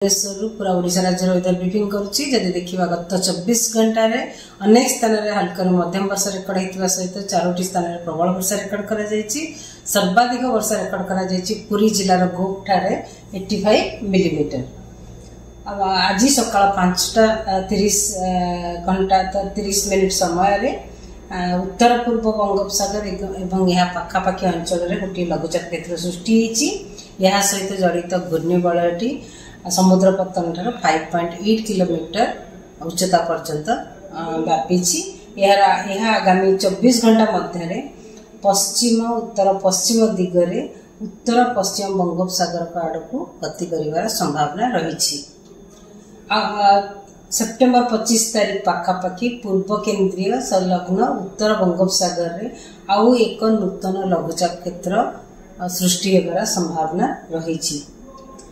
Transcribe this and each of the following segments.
पूरा ओडिशा राज्य weather briefing करुच्ची जदि देखा गत 24 घंटा अनेक स्थान में हल्का मध्यम वर्षा रेकर्ड होता सहित 4टी स्थान में प्रबल वर्षा रेकर्ड कर सर्वाधिक वर्षा रेकर्ड कर पुरी जिलार गोप ठारे 85 मिलीमीटर। आज सका 5:30 घंटा 30 मिनिट समय उत्तर पूर्व बंगोपसागर एवं यह पाखापाखि अंचल में गोटे लघुचाप क्षेत्र सृष्टि होती सहित जड़ित घूर्णिबलयटी समुद्र पतन ठार 5.8 किलोमीटर उच्चता पर्यंत व्यापी। आगामी 24 घंटा मध्य पश्चिम उत्तर पश्चिम दिगरे उत्तर पश्चिम बंगोपसागर आड़ को गति कर संभावना रही। सेप्टेम्बर 25 तारीख पाखापाखि पूर्व केन्द्रीय संलग्न उत्तर बंगोपसागर रे आउ एक नूतन लघुचाप क्षेत्र सृष्टि होगार संभावना रही।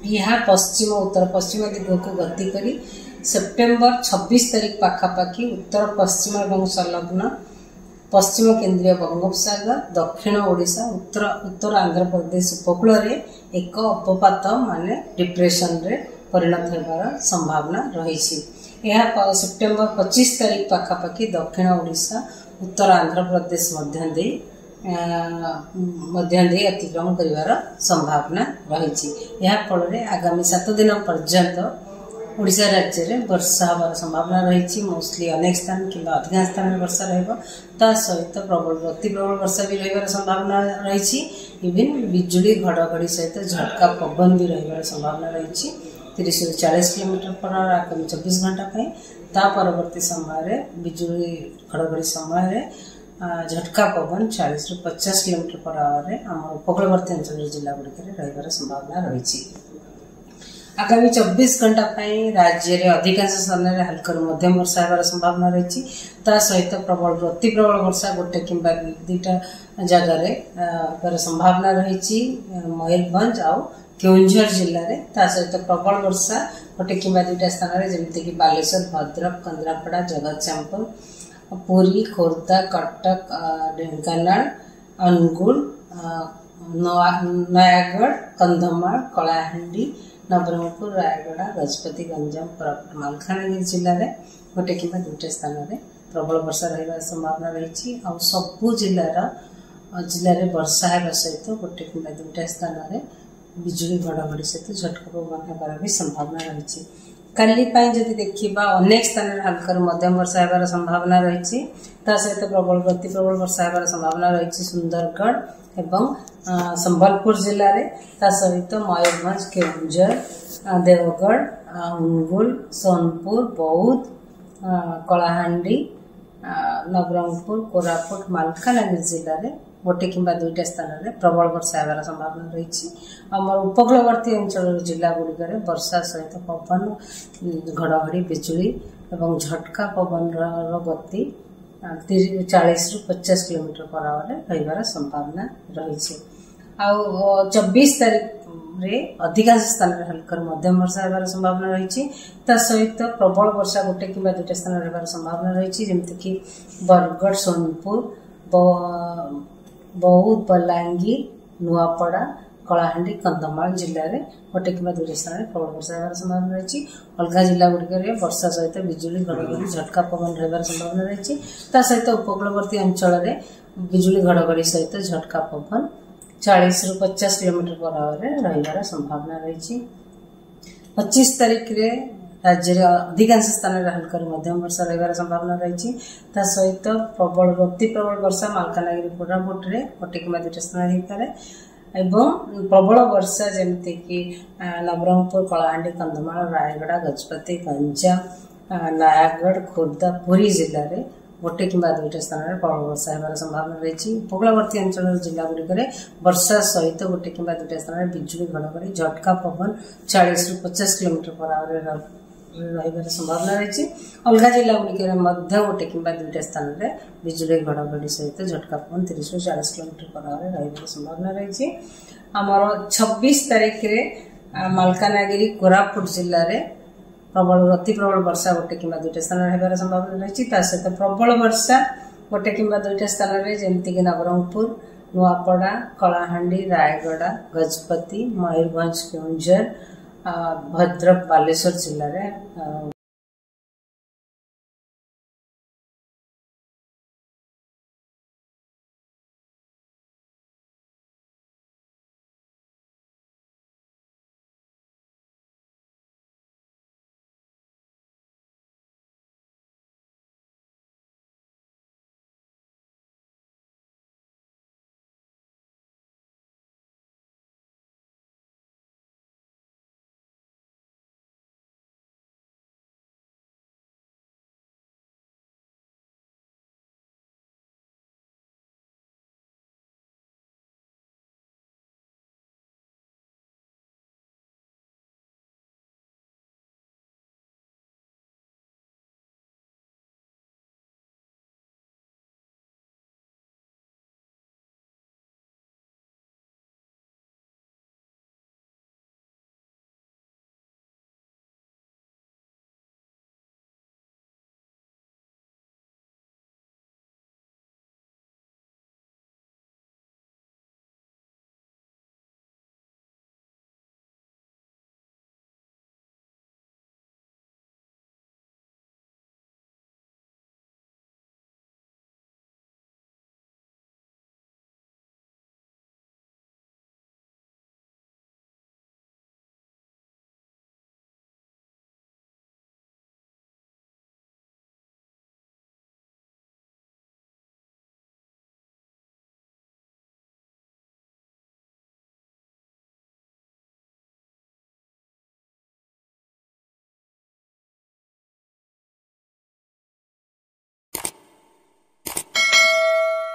यह पश्चिम उत्तर पश्चिम दिग को गति करी सेप्टेम्बर 26 तारीख पाखापाखि उत्तर पश्चिम एवं संलग्न पश्चिम केन्द्रीय बंगोपसागर दक्षिण ओडिशा उत्तर आंध्र प्रदेश उपकूल रे एक अपपात माने डिप्रेशन रे परिणत होगार संभावना रही। यह सेप्टेम्बर 25 तारीख पाखापाखि दक्षिण ओडिशा उत्तर आंध्र प्रदेश मध्य अतिक्रमण कर संभावना रही। फल आगामी 7 दिन पर्यंत ओडिशा राज्य में वर्षा हमार संभावना रही। मोस्टली अनेक स्थान कि अधिकांश स्थान में वर्षा रहित प्रबल अति प्रबल वर्षा भी रही संभावना रही। इवन बिजुली घड़घड़ी सहित झटका पवन भी रही संभावना रही 30 से 40 किलोमीटर पर आगामी 24 घंटा परवर्ती समय बिजुली घड़घड़ी समय झटका पवन 40 से 50 किलोमीटर पर आवर आम उपकूलवर्ती अंचल जिला गुड़िक रही संभावना रही। आगामी 24 घंटा राज्य में अधिकांश स्थान में हल्का मध्यम वर्षा होगार संभावना रही। सहित प्रबल अति प्रबल वर्षा गोटे कि 2टा जगह संभावना रही मयूरभंज आउ केउंझर जिले में। सहित प्रबल वर्षा गोटे कि 2टा स्थान में जमीक बालेश्वर भद्रक केन्द्रापड़ा जगतसिंहपुर पुरी खोर्धा कटक ढेंकानाल अनुगुल नयागढ़ कंधमाल कलाहांडी नवरंगपुर रायगढ़ गजपति गंजाम कोरापुट मालकानगिरी जिले में गोटे कि 2टा स्थान में प्रबल वर्षा रही संभावना रही। सबू जिले वर्षा होगा सहित गोटे कि 2टा स्थान में बिजुली घड़घड़ी सहित झटका पवन होगार भी संभावना रही। काली जदि देखा अनेक स्थान में हल्का मध्यम वर्षा होगार संभावना रही। सहित प्रबल अति प्रबल वर्षा होगार संभावना रही सुंदरगढ़ एवं संबलपुर जिले में। सहित मयूरभंज केउंझर देवगढ़ अनुगुल सोनपुर बौद्ध कलाहांडी नवरंगपुर कोरापुट मालकानगिरी जिले में गोटे कि 2टा स्थान में प्रबल वर्षा होगार संभावना रही। आम उपकूलवर्ती अंचल जिला गुड़िक वर्षा सहित पवन घड़घड़ी बिजुली एवं झटका पवन गति 40 से 50 किलोमीटर पर आवर रही संभावना रही। 24 तारीख रे अधिकांश स्थान में हल्का मध्यम वर्षा होगार संभावना रही। सहित प्रबल वर्षा गोटे कि 2टा स्थान होगार संभावना रही जमीक बरगढ़ सोनपुर बौद्ध बलांगीर नुआपड़ा कलाहांडी कंधमाल जिले में गोटे कि 2टा स्थान में प्रबल वर्षा होगार संभावना रही। अलग जिला गुड़िक वर्षा सहित बिजुली घड़घड़ी झटका पवन रही संभावना रही। सहित उपकूलवर्ती अंचल में बिजुली घड़घड़ी सहित झटका पवन 40 से 50 किलोमीटर पर आवर रही संभावना रही। 25 तारीख रे राज्य में अधिकांश स्थान में हल्का मध्यम वर्षा रही संभावना रही। सहित प्रबल अति प्रबल वर्षा मालकानगिरी कोरापुट रे गोटे कि 2टा स्थान होपे एवं प्रबल वर्षा जमीक नवरंगपुर कलाहांडी कंधमाल रायगढ़ गजपति गंजाम नयागढ़ खोर्धा पुरी जिले में गोटे कि 2टा स्थान में प्रबल वर्षा होगार संभावना रही। उपकूलवर्ती अंचल जिला गुड़िक वर्षा सहित गोटे कि 2टा स्थान में बिजुली घड़घड़ी झटका पवन 40 से 50 किलोमीटर पर आवर रही संभावना रही। अलग जिला गुड़िक गोटे कि 2टा स्थान में बिजुली घड़घड़ी सहित झटका पवन 30 से 40 किलोमीटर पर आवर रही संभावना रही। आमर 26 तारीख रे मालकानगिरी कोरापुट जिले में प्रबल अति प्रबल वर्षा गोटे कि 2टा स्थान होगार संभावना रही। सहित प्रबल वर्षा गोटे कि 2टा स्थान में जमीक नवरंगपुर नुआपड़ा कलाहांडी रायगढ़ गजपति मयूरभंज केउंझर भद्रक बालेश्वर जिले